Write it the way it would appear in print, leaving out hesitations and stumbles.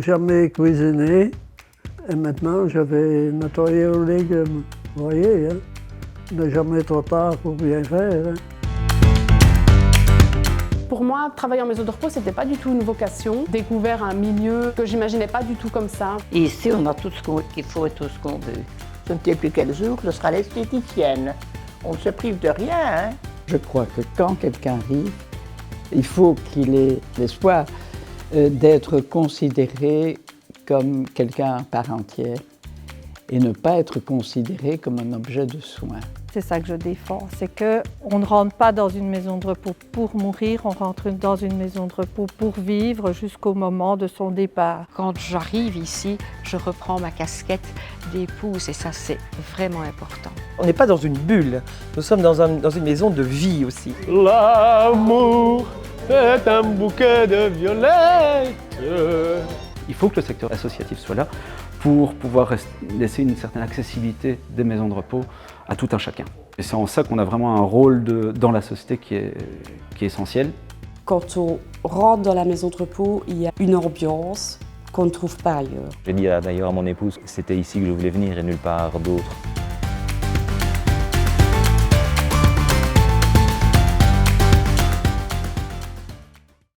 jamais cuisiné et maintenant je vais nettoyer aux légumes. Vous voyez, hein? Il n'est jamais trop tard pour bien faire. Hein? Pour moi, travailler en maison de repos, c'était pas du tout une vocation. Découvert un milieu que j'imaginais pas du tout comme ça. Et ici, on a tout ce qu'il faut et tout ce qu'on veut. Je ne sais plus quel jour ce sera l'esthéticienne. On ne se prive de rien. Hein? Je crois que quand quelqu'un arrive, il faut qu'il ait l'espoir d'être considéré comme quelqu'un à part entière et ne pas être considéré comme un objet de soin. C'est ça que je défends, c'est qu'on ne rentre pas dans une maison de repos pour mourir, on rentre dans une maison de repos pour vivre jusqu'au moment de son départ. Quand j'arrive ici, je reprends ma casquette d'épouse et ça c'est vraiment important. On n'est pas dans une bulle, nous sommes dans une maison de vie aussi. L'amour est un bouquet de violettes. Il faut que le secteur associatif soit là pour pouvoir laisser une certaine accessibilité des maisons de repos à tout un chacun. Et c'est en ça qu'on a vraiment un rôle dans la société qui est essentiel. Quand on rentre dans la maison de repos, il y a une ambiance qu'on ne trouve pas ailleurs. J'ai dit d'ailleurs à mon épouse que c'était ici que je voulais venir et nulle part d'autre.